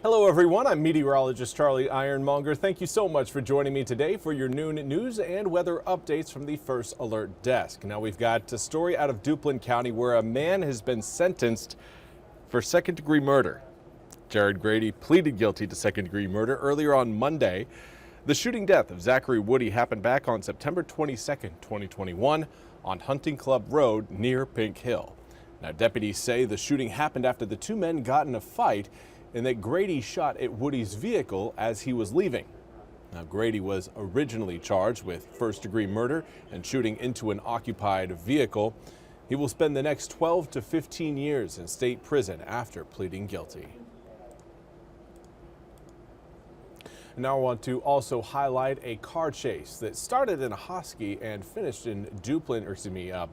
Hello everyone, I'm meteorologist Charlie Ironmonger. Thank you so much for joining me today for your noon news and weather updates from the First Alert Desk. Now we've got a story out of Duplin County where a man has been sentenced for second-degree murder. Jared Grady pleaded guilty to second-degree murder earlier on Monday. The shooting death of Zachary Woody happened back on September 22nd, 2021 on Hunting Club Road near Pink Hill. Now deputies say the shooting happened after the two men got in a fight and that Grady shot at Woody's vehicle as he was leaving. Now, Grady was originally charged with first-degree murder and shooting into an occupied vehicle. He will spend the next 12 to 15 years in state prison after pleading guilty. Now I want to also highlight a car chase that started in Hosky and finished in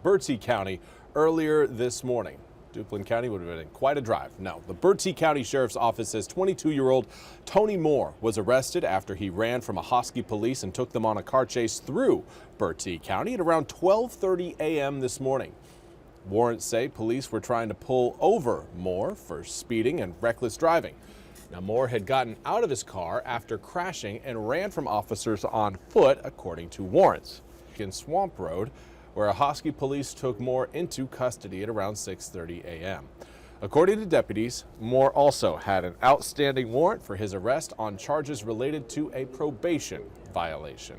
Bertie County earlier this morning. Duplin County would have been quite a drive. No, the Bertie County Sheriff's Office says 22-year-old Tony Moore was arrested after he ran from a Hosky police and took them on a car chase through Bertie County at around 12:30 a.m. this morning. Warrants say police were trying to pull over Moore for speeding and reckless driving. Now, Moore had gotten out of his car after crashing and ran from officers on foot, according to warrants. In Swamp Road, where a Hosky police took Moore into custody at around 6:30 a.m. According to deputies, Moore also had an outstanding warrant for his arrest on charges related to a probation violation.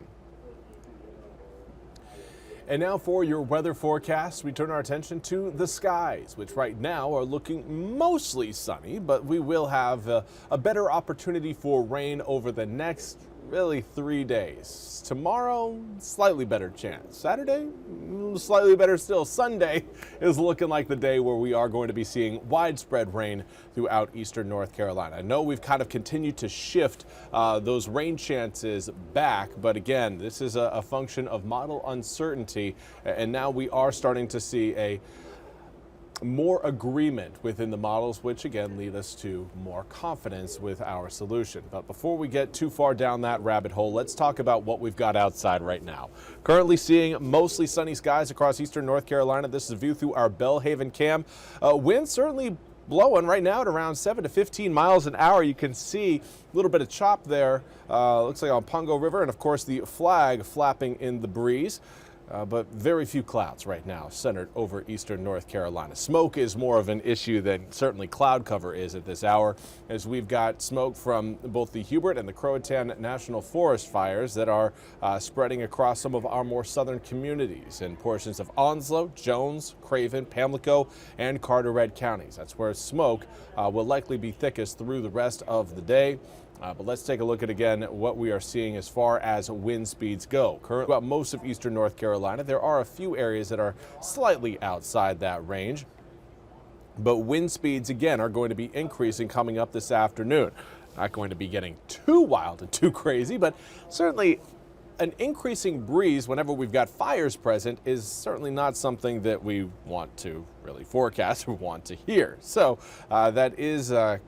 And now for your weather forecast, we turn our attention to the skies, which right now are looking mostly sunny, but we will have a better opportunity for rain over the next really 3 days. Tomorrow, slightly better chance. Saturday, slightly better still. Sunday is looking like the day where we are going to be seeing widespread rain throughout eastern North Carolina. I know we've kind of continued to shift those rain chances back, but again, this is a function of model uncertainty, and now we are starting to see a more agreement within the models, which again lead us to more confidence with our solution. But before we get too far down that rabbit hole, let's talk about what we've got outside right now. Currently seeing mostly sunny skies across eastern North Carolina. This is a view through our Belhaven cam. Wind certainly blowing right now at around 7 to 15 miles an hour. You can see a little bit of chop there, looks like on Pungo River, and of course the flag flapping in the breeze. But very few clouds right now centered over eastern North Carolina. Smoke is more of an issue than certainly cloud cover is at this hour, as we've got smoke from both the Hubert and the Croatan National Forest fires that are spreading across some of our more southern communities in portions of Onslow, Jones, Craven, Pamlico, and Carteret counties. That's where smoke will likely be thickest through the rest of the day. But let's take a look at again what we are seeing as far as wind speeds go. Currently, about most of eastern North Carolina, there are a few areas that are slightly outside that range. But wind speeds again are going to be increasing coming up this afternoon. Not going to be getting too wild and too crazy, but certainly an increasing breeze whenever we've got fires present is certainly not something that we want to really forecast or want to hear. So that is a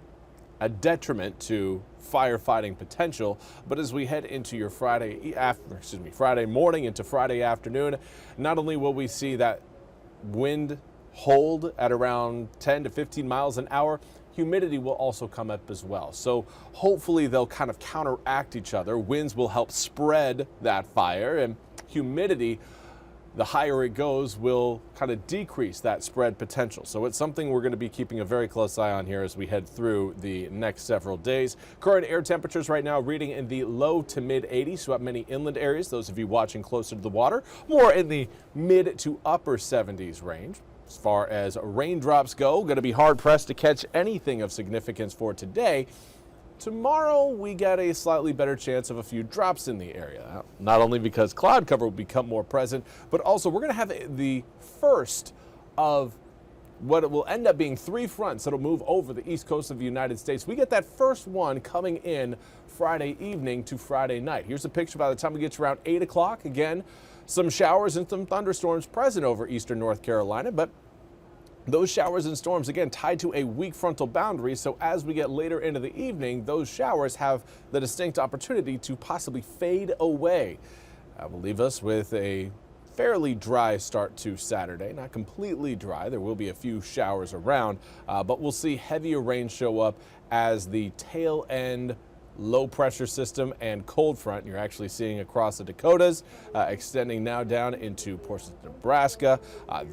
detriment to firefighting potential. But as we head into your Friday morning into Friday afternoon, not only will we see that wind hold at around 10 to 15 miles an hour, humidity will also come up as well. So hopefully they'll kind of counteract each other. Winds will help spread that fire, and humidity, the higher it goes, will kind of decrease that spread potential. So it's something we're going to be keeping a very close eye on here as we head through the next several days. Current air temperatures right now reading in the low to mid 80s throughout many inland areas. Those of you watching closer to the water, more in the mid to upper 70s range. As far as raindrops go, going to be hard pressed to catch anything of significance for today. Tomorrow, we get a slightly better chance of a few drops in the area. Not only because cloud cover will become more present, but also we're going to have the first of what will end up being 3 fronts that'll move over the east coast of the United States. We get that first one coming in Friday evening to Friday night. Here's a picture by the time we get to around 8 o'clock. Again, some showers and some thunderstorms present over eastern North Carolina, but those showers and storms, again, tied to a weak frontal boundary, so as we get later into the evening, those showers have the distinct opportunity to possibly fade away. That will leave us with a fairly dry start to Saturday. Not completely dry. There will be a few showers around, but we'll see heavier rain show up as the tail end low pressure system and cold front you're actually seeing across the Dakotas, extending now down into portions of Nebraska.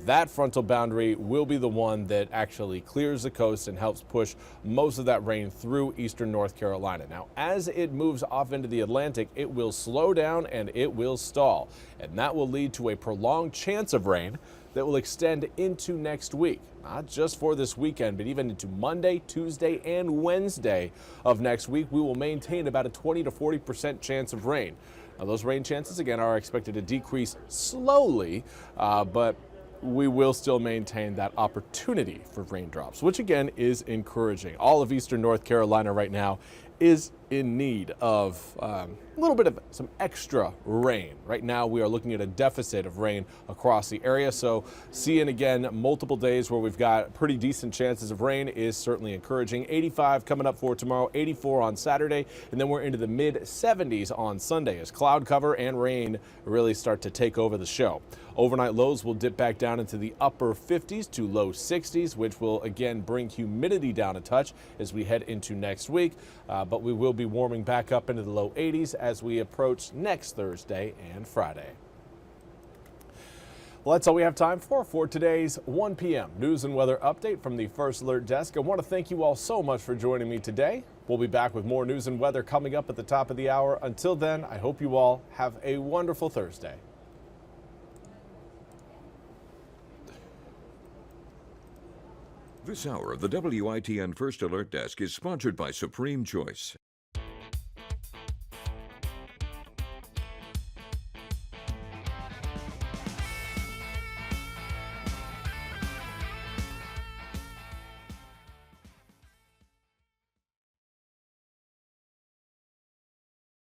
That frontal boundary will be the one that actually clears the coast and helps push most of that rain through eastern North Carolina. Now, as it moves off into the Atlantic, it will slow down and it will stall, and that will lead to a prolonged chance of rain that will extend into next week. Not just for this weekend, but even into Monday, Tuesday, and Wednesday of next week, we will maintain about a 20 to 40% chance of rain. Now, those rain chances, again, are expected to decrease slowly, but we will still maintain that opportunity for raindrops, which again is encouraging. All of eastern North Carolina right now is in need of a little bit of some extra rain. Right now we are looking at a deficit of rain across the area, so seeing again multiple days where we've got pretty decent chances of rain is certainly encouraging. 85 coming up for tomorrow, 84 on Saturday, and then we're into the mid 70s on Sunday as cloud cover and rain really start to take over the show. Overnight lows will dip back down into the upper 50s to low 60s, which will again bring humidity down a touch as we head into next week, but we will be warming back up into the low 80s as we approach next Thursday and Friday. Well, that's all we have time for today's 1 p.m. news and weather update from the First Alert Desk. I want to thank you all so much for joining me today. We'll be back with more news and weather coming up at the top of the hour. Until then, I hope you all have a wonderful Thursday. This hour of the WITN First Alert Desk is sponsored by Supreme Choice.